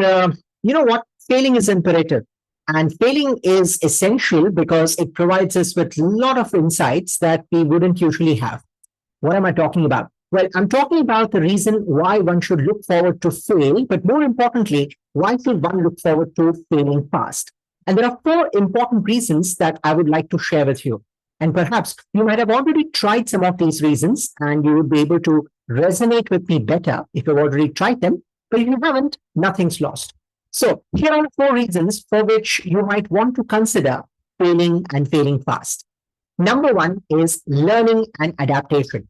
uh, you know what? Failing is imperative. And failing is essential because it provides us with a lot of insights that we wouldn't usually have. What am I talking about? Well, I'm talking about the reason why one should look forward to fail, but more importantly, why should one look forward to failing fast? And there are four important reasons that I would like to share with you. And perhaps you might have already tried some of these reasons and you would be able to resonate with me better if you've already tried them. But if you haven't, nothing's lost. So here are four reasons for which you might want to consider failing and failing fast. Number one is learning and adaptation.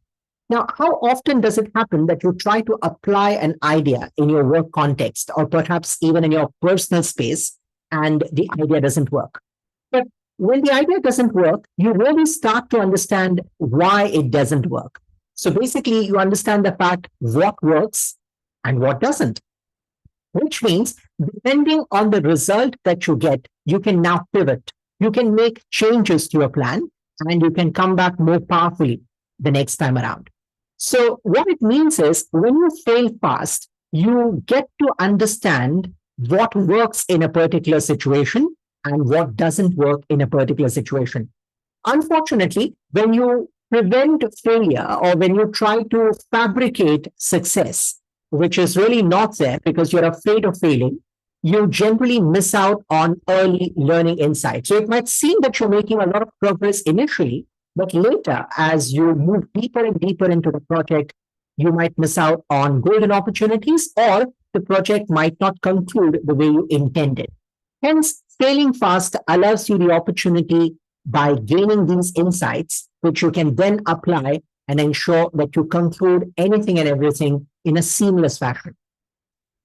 Now, how often does it happen that you try to apply an idea in your work context or perhaps even in your personal space and the idea doesn't work? But when the idea doesn't work, you really start to understand why it doesn't work. So basically, you understand the fact what works and what doesn't, which means depending on the result that you get, you can now pivot. You can make changes to your plan and you can come back more powerfully the next time around. So what it means is when you fail fast, you get to understand what works in a particular situation and what doesn't work in a particular situation. Unfortunately, when you prevent failure or when you try to fabricate success, which is really not there because you're afraid of failing, you generally miss out on early learning insights. So it might seem that you're making a lot of progress initially, but later, as you move deeper and deeper into the project, you might miss out on golden opportunities or the project might not conclude the way you intended. Hence, failing fast allows you the opportunity by gaining these insights, which you can then apply and ensure that you conclude anything and everything in a seamless fashion.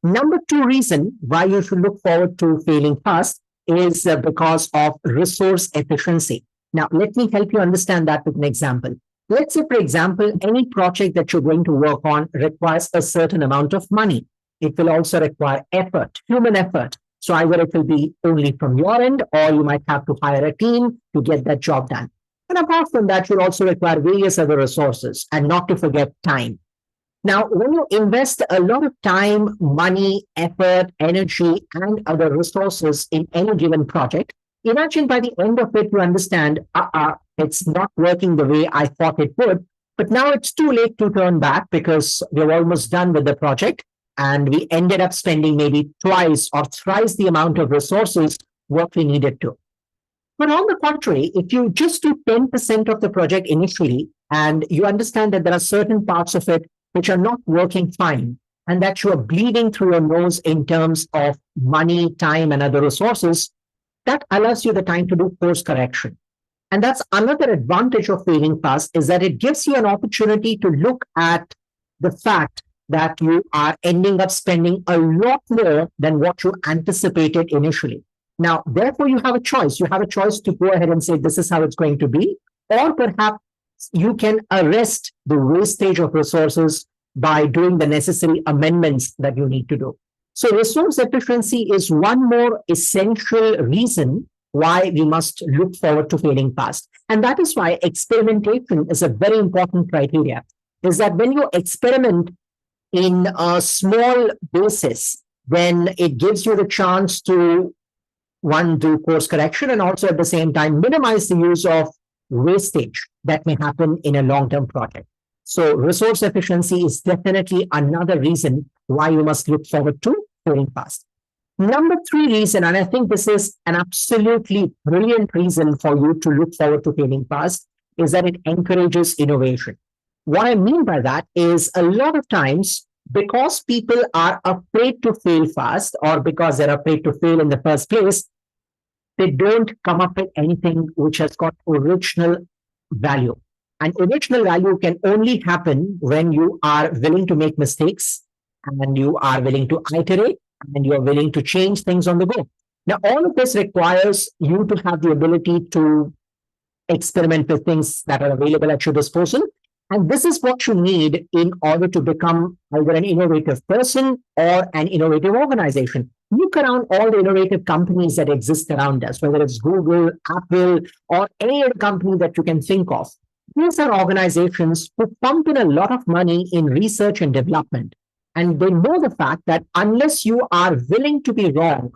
Number two reason why you should look forward to failing fast is because of resource efficiency. Now, let me help you understand that with an example. Let's say, for example, any project that you're going to work on requires a certain amount of money. It will also require effort, human effort. So either it will be only from your end or you might have to hire a team to get that job done. And apart from that, you'll also require various other resources and not to forget time. Now, when you invest a lot of time, money, effort, energy, and other resources in any given project, imagine by the end of it, you understand, it's not working the way I thought it would, but now it's too late to turn back because we're almost done with the project and we ended up spending maybe twice or thrice the amount of resources what we needed to. But on the contrary, if you just do 10% of the project initially and you understand that there are certain parts of it which are not working fine and that you are bleeding through your nose in terms of money, time, and other resources, that allows you the time to do course correction. And that's another advantage of failing fast is that it gives you an opportunity to look at the fact that you are ending up spending a lot more than what you anticipated initially. Now, therefore, you have a choice. You have a choice to go ahead and say, this is how it's going to be, or perhaps you can arrest the wastage of resources by doing the necessary amendments that you need to do. So resource efficiency is one more essential reason why we must look forward to failing fast. And that is why experimentation is a very important criteria, is that when you experiment in a small basis, then it gives you the chance to, one, do course correction and also at the same time minimize the use of wastage that may happen in a long-term project. So resource efficiency is definitely another reason why you must look forward to failing fast. Number three reason, and I think this is an absolutely brilliant reason for you to look forward to failing fast, is that it encourages innovation. What I mean by that is a lot of times because people are afraid to fail fast or because they're afraid to fail in the first place, they don't come up with anything which has got original value. And original value can only happen when you are willing to make mistakes and you are willing to iterate and you are willing to change things on the go. Now, all of this requires you to have the ability to experiment with things that are available at your disposal. And this is what you need in order to become either an innovative person or an innovative organization. Look around all the innovative companies that exist around us, whether it's Google, Apple, or any other company that you can think of. These are organizations who pump in a lot of money in research and development. And they know the fact that unless you are willing to be wrong,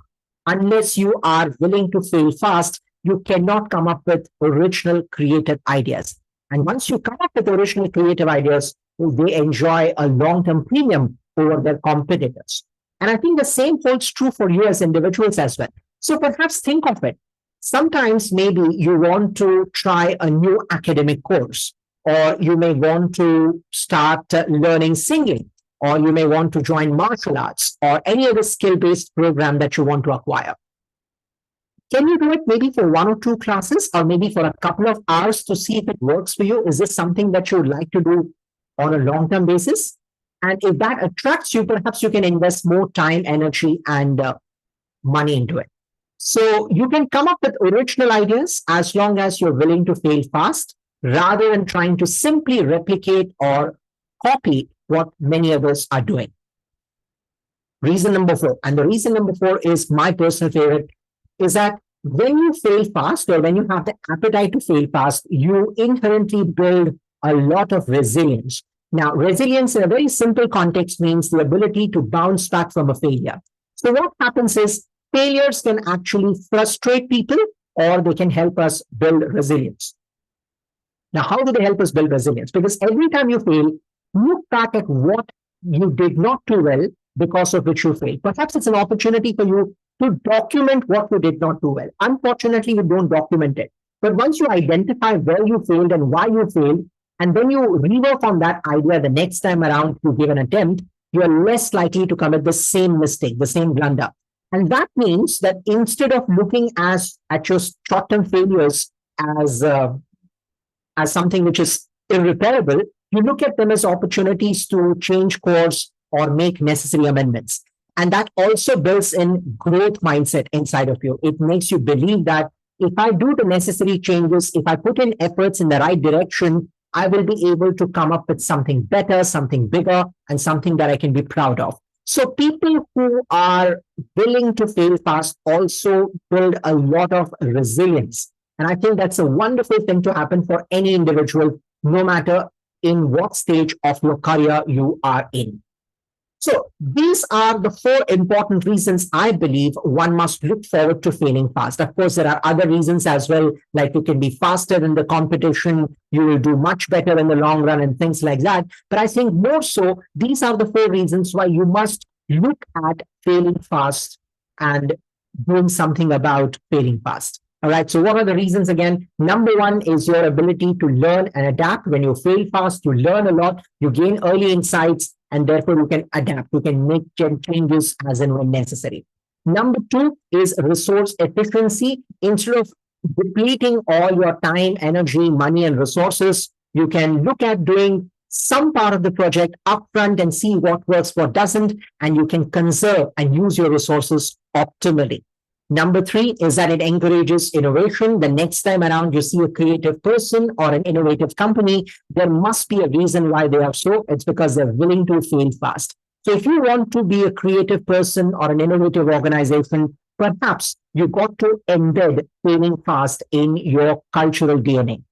unless you are willing to fail fast, you cannot come up with original creative ideas. And once you come up with original creative ideas, they enjoy a long term premium over their competitors. And I think the same holds true for you as individuals as well. So perhaps think of it. Sometimes maybe you want to try a new academic course, or you may want to start learning singing, or you may want to join martial arts, or any other skill based program that you want to acquire. Can you do it maybe for one or two classes, or maybe for a couple of hours to see if it works for you? Is this something that you would like to do on a long term basis? And if that attracts you, perhaps you can invest more time, energy, and money into it. So you can come up with original ideas as long as you're willing to fail fast rather than trying to simply replicate or copy what many others are doing. Reason number four, and the reason number four is my personal favorite, is that when you fail fast or when you have the appetite to fail fast, you inherently build a lot of resilience. Now, resilience in a very simple context means the ability to bounce back from a failure. So what happens is failures can actually frustrate people or they can help us build resilience. Now, how do they help us build resilience? Because every time you fail, look back at what you did not do well because of which you failed. Perhaps it's an opportunity for you to document what you did not do well. Unfortunately, you don't document it. But once you identify where you failed and why you failed, and then you rework on that idea the next time around you give an attempt, you are less likely to commit the same mistake, the same blunder. And that means that instead of looking at your short-term failures as something which is irreparable, you look at them as opportunities to change course or make necessary amendments. And that also builds in growth mindset inside of you. It makes you believe that if I do the necessary changes, if I put in efforts in the right direction, I will be able to come up with something better, something bigger, and something that I can be proud of. So people who are willing to fail fast also build a lot of resilience. And I think that's a wonderful thing to happen for any individual, no matter in what stage of your career you are in. So these are the four important reasons I believe one must look forward to failing fast. Of course, there are other reasons as well, like you can be faster in the competition, you will do much better in the long run and things like that. But I think more so, these are the four reasons why you must look at failing fast and doing something about failing fast. All right. So what are the reasons again? Number one is your ability to learn and adapt. When you fail fast, you learn a lot, you gain early insights, and therefore you can adapt. You can make changes as and when necessary. Number two is resource efficiency. Instead of depleting all your time, energy, money, and resources, you can look at doing some part of the project upfront and see what works, what doesn't, and you can conserve and use your resources optimally. Number three is that it encourages innovation. The next time around you see a creative person or an innovative company, there must be a reason why they are so. It's because they're willing to fail fast. So if you want to be a creative person or an innovative organization, perhaps you got to embed failing fast in your cultural DNA.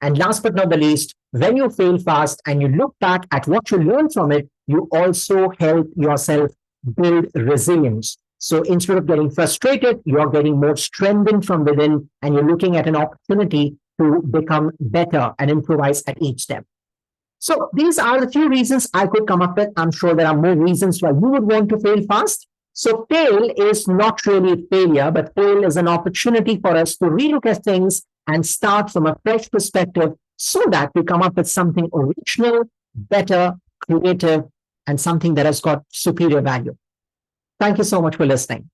And last but not the least, when you fail fast and you look back at what you learned from it, you also help yourself build resilience. So instead of getting frustrated, you're getting more strengthened from within, and you're looking at an opportunity to become better and improvise at each step. So these are the few reasons I could come up with. I'm sure there are more reasons why you would want to fail fast. So fail is not really failure, but fail is an opportunity for us to relook at things and start from a fresh perspective so that we come up with something original, better, creative, and something that has got superior value. Thank you so much for listening.